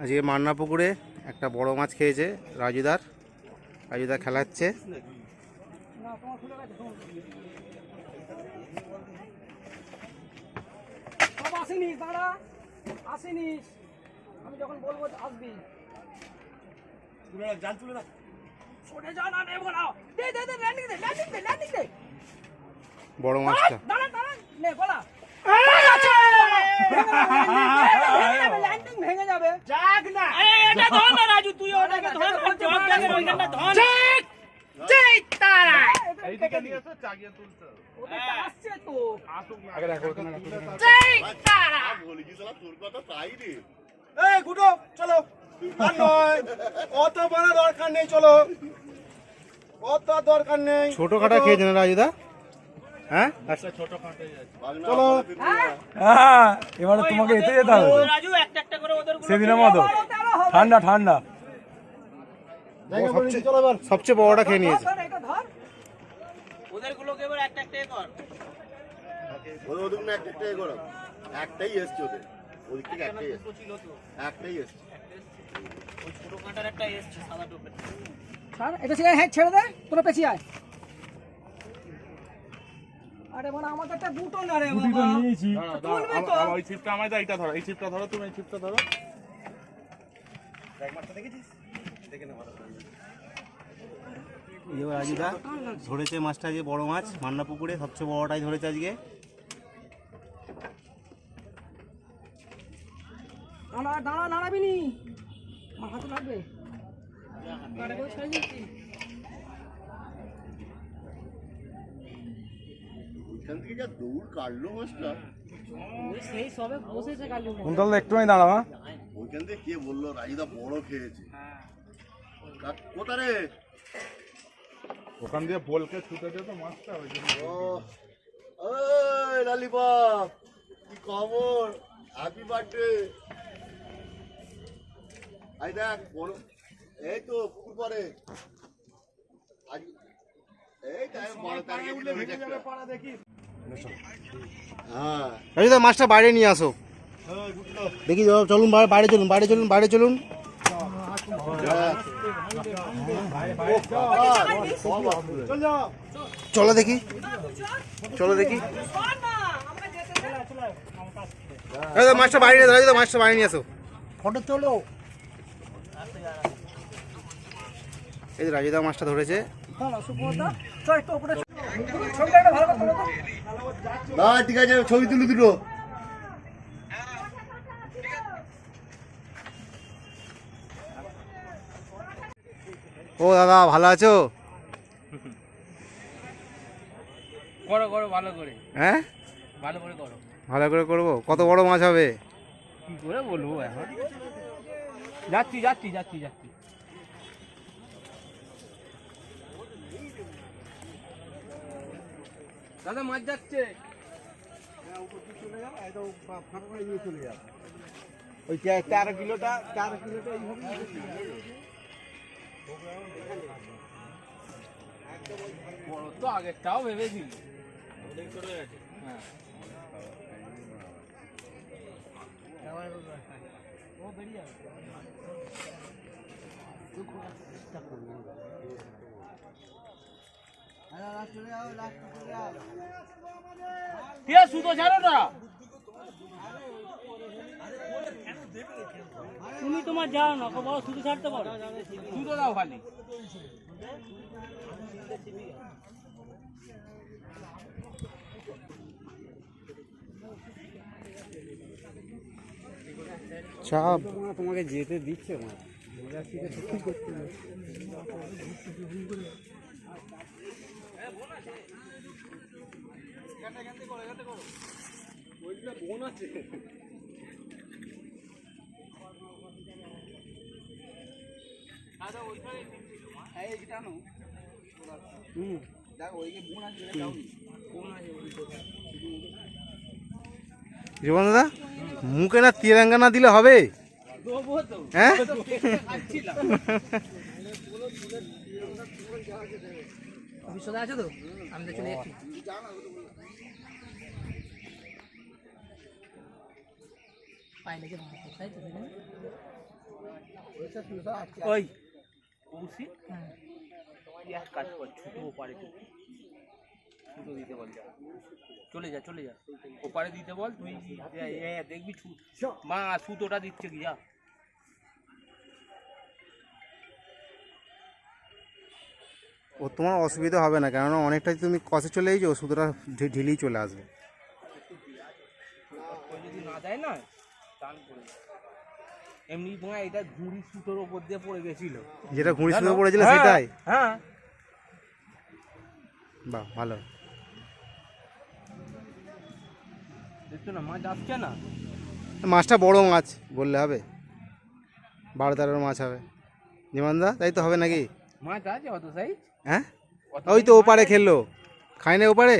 আজকে মান্না পুকুরে একটা বড় মাছ খেয়েছে রাজুদার। রাজুদা খেলাচ্ছে। আমি যখন বলবো আসবি জাল তুলে রাখ। সরে যা না নেব না। দে দে দে ল্যান্ডিং দে ল্যান্ডিং দে ল্যান্ডিং দে। বড় মাছটা দাঁড়া দাঁড়া নে গলা। ল্যান্ডিং ভেঙে যাবে। যাক না। এটা ধর না রাজু, তুই ওটাকে ধর। জগ ব্যাগের ওইখানটা ধর। ঠিক ঠিক তারা। এইদিকে নিয়ে এসো চাগিয়ে তুলতে। ওটা আসছে তো। আসুক না। আগে রাখো না রাখো। ঠিক তারা। বলি কি শালা তোর কথা তাই রে। এই গুডো চলো। আর নয় অত বড় দরকার নেই, চলো অত দরকার নেই। ছোট কাটা খেয়েছে না রাজুদা? হ্যাঁ আচ্ছা ছোট কাটাই আছে, চলো। হ্যাঁ এবারে তোমাকে এতে যেতে হবে রাজু একটা একটা করে ওদের গুলো সেদিনের মতো ঠান্ডা ঠান্ডা। সবচেয়ে বড়টা খেয়ে নিয়েছে। ওদের গুলোকে এবার একটা একটা কর। ওদের না একটা একটা করো। একটাই এসছে ওদের। ওই থেকে একটাই এসছে। একটাই এসছে। ওই ছোট কাটার একটা এসছে সাদা টোপের। স্যার এটা ছেড়ে দে, তোরা পেছিয়ে আয়। আরে বড় আমাদের একটা দুটো না রে বাবা। দুটো নিয়েছি। ওই ছিপটা আমায় দাও, এটা ধরো, এই ছিপটা ধরো, তুমি এই ছিপটা ধরো। এক মাছটা দেখেছিস? দেখে না ভালো করে। রাজুদা ধরেছে মাছটা, যে বড় মাছ মান্না পুকুরে সবচেয়ে বড়টাই ধরেছে আজকে। দাঁড়া দাঁড়াবি নি, আমার হাতে লাগবে। ওইখান থেকে যা দৌড় কাটলো মাছটা। সেই সবে বসেছে কালু। কুন্তল একটুখানি দাঁড়াও। হ্যাঁ ওইখান থেকে কে বললো রাজুদা বড় খেয়েছে? কোথা রে? ওখান দিয়ে বলকে ছুটেছে তো মাছটা, ওই জন্য। ওই লালিপপ, কি খবর? Happy birthday. আই দেখ বড়, এই তো পুকুর পরে আজ এই টাইম বড় তারিখে উঠলে ভেঙে যাবে পাড়া দেখি। হ্যাঁ রাজুদা মাছটা বাইরে নিয়ে আসো দেখি। চলুন বাইরে চলুন, বাইরে চলুন, বাইরে চলুন। চলো দেখি, চলো দেখি। মাছটা বাইরে নিয়ে আসো, মাছটা বাইরে নিয়ে আসো। ফটো তোলো। এই যে রাজুদা মাছটা ধরেছে। না ঠিক আছে, ছবি তুলি দুটো। ও দাদা ভালো আছো? করো করো ভালো করে। হ্যাঁ ভালো করে করো। ভালো করে করবো। কত বড় মাছ হবে? কি করে বলবো এখন। যাচ্ছি যাচ্ছি যাচ্ছি যাচ্ছি। দাদা মাছ যাচ্ছে। ওই 4 কিলোটা এইভাবে বড় তো আগেরটাও ভেবেছি। হ্যাঁ ও বেরিয়ে যাবে। সুতো ছাড়ো না তুমি, তোমার যাও না বড় সুতো ছাড়তে পারো। সুতো দাও খালি। চাপ তোমাকে যেতে দিচ্ছে মা। বোন আছে। জীবন দাদা মুখে না তেলেঙ্গানা দিলে হবে? হ্যাঁ বিশ্বদা আছে তো, আমি তো চলে যাচ্ছি। ওই কৌশিক এক কাজ কর, ছুটো ওপারে ছুটো দিতে বল, যা চলে যা চলে যা ওপারে দিতে বল তুই, দেখবি মা সুতোটা দিচ্ছে কি যা। ও তোমার অসুবিধা হবে না, কেননা অনেকটাই তুমি কষে চলে যাইছো, সুতোটা ঢিলেই চলে আসবে। যদি না দেয় না টান করে এমনি তোমার এটা ঘুড়ি সুতোর উপর দিয়ে পড়ে গেছিল, যেটা ঘুড়ি সুতো পড়েছিল সেটাই। হ্যাঁ বাহ ভালো। দেখছো না মাছ আসছে না, মাছটা বড় মাছ বললে হবে, 12-13 মাছ হবে নিমানদা, তাই তো হবে নাকি? মাছ আছে অত সাইজ? হ্যাঁ ওই তো ওপারে খেললো, খাই না ওপারে।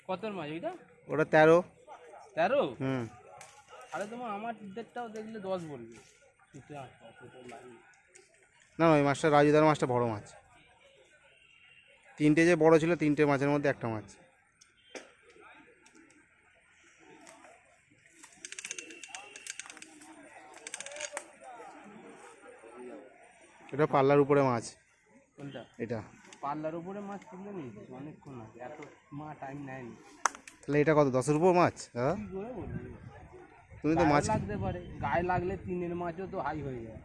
কত মাছ ওইটা? ওটা 13। 13? হুম। আরে তোমার আমার দেরটাও দেখলে 10 বলবে। না ওই মাছটা রাজুদার মাছটা বড় মাছ, 3টে যে বড় ছিল, 3টে মাছের মধ্যে একটা মাছ। এটা পাল্লার উপরে মাছ। কোনটা? এটা পাল্লার উপরে মাছ তুলে নিয়েছি অনেকক্ষণ আগে, এত মা টাইম নেয়নি। তাহলে এটা কত, 10-এর উপর মাছ দাদা? কি করে বলবি, তুমি তো মাছ লাগতে পারে, গায়ে লাগলে 3-এর মাছও তো হাই হয়ে যায়।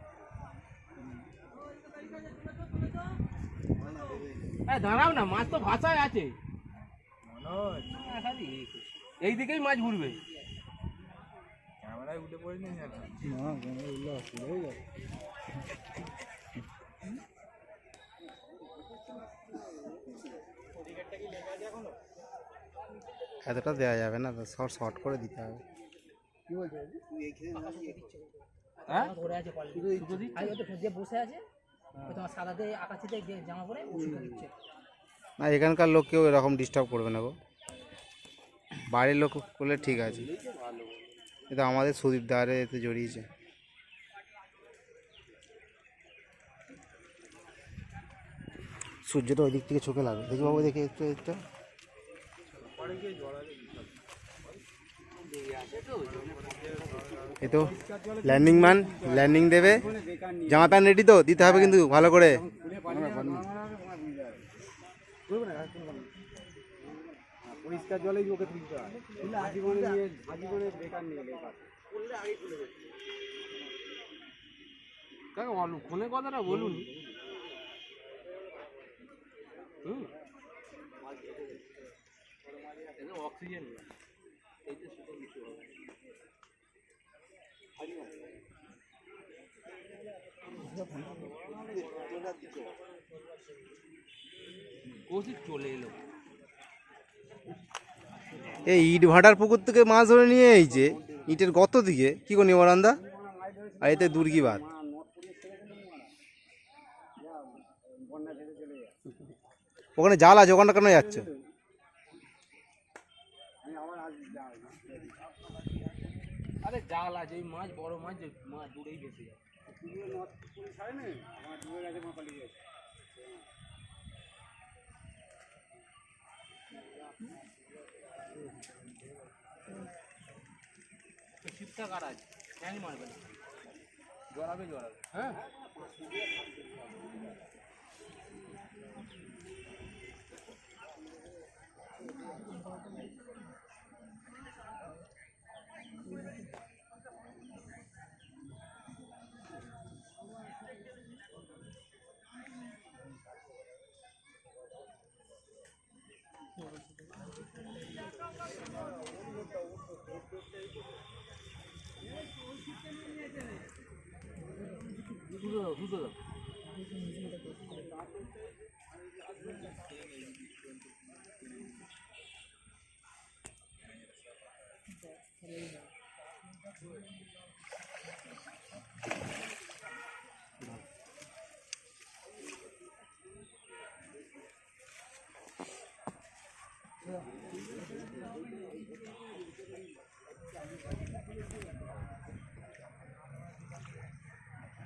দাঁড়াও না, মাছ তো ভাষায় আছে, এই দিকেই মাছ ঘুরবে। ক্যামেরায় উঠে পড়ে নিয়ে যাবে না, ক্যামেরা উঠলে অসুবিধা হয়ে যাবে। এতটা দেওয়া যাবে না, শর্ট করে দিতে হবে। হ্যাঁ না এখানকার লোক কেউ এরকম ডিস্টার্ব করবে না গো, বাইরের লোক করলে ঠিক আছে, এটা আমাদের সুদীপ দারে এতে জড়িয়েছে। সূর্যটা ওই দিক থেকে চোখে লাগবে, দেখি বাবু দেখি একটু একটু। এই তো ল্যান্ডিং ম্যান ল্যান্ডিং দেবে, জামা প্যান্ট রেডি তো, দিতে হবে কিন্তু ভালো করে। পরিষ্কার জলেই ওকে তুলতে হয়, জীবনে নিয়ে জীবনে বেকার নিয়ে কাকা ফোনে কথাটা বলুন। অক্সিজেন কৌশিক চলে এলো। এই ইট ভাটার পুকুর থেকে মাছ ধরে নিয়ে এইছে ইটের গর্ত দিকে, কি করি নিমরান্দা, আর এতে দুর্গি বাদ। ওখানে জাল আছে, ওখানটা কেন যাচ্ছ? আরে জাল আছে, এই মাছ বড় মাছ, মাছ দূরেই বেশি যায়। ছিপটা কাটা আছে, ট্যাং মারবে না, জড়াবে জড়াবে। হ্যাঁ সুতো দাও।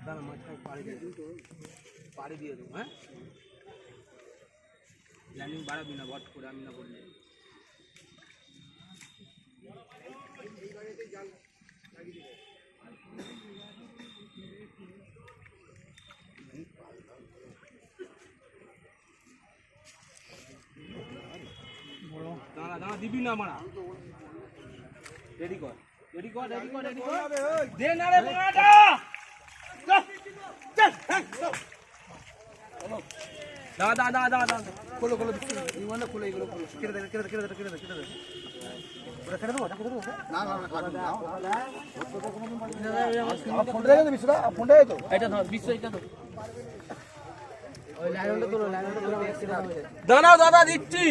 দাঁড়া মাঝখানে পাড়ি দিয়ে দেবো। হ্যাঁ ল্যান্ডিং বাড়াবি না, বট করে আমি না বললে। দাঁড়া দিবি না মারা রেডি কর দে না রে বাড়াটা চল দা খোলো ইমানটা খোলো এগুলো খোলো কেটে দে ওটা কেটে দেবো না না না কাটুন না ফোন রেখে দিবি সেটা ফোন রেখে তো এটা ধর বিশ্ব এটা তো ওই লাইনটা তোলো দাঁড়াও দাদা দিচ্ছি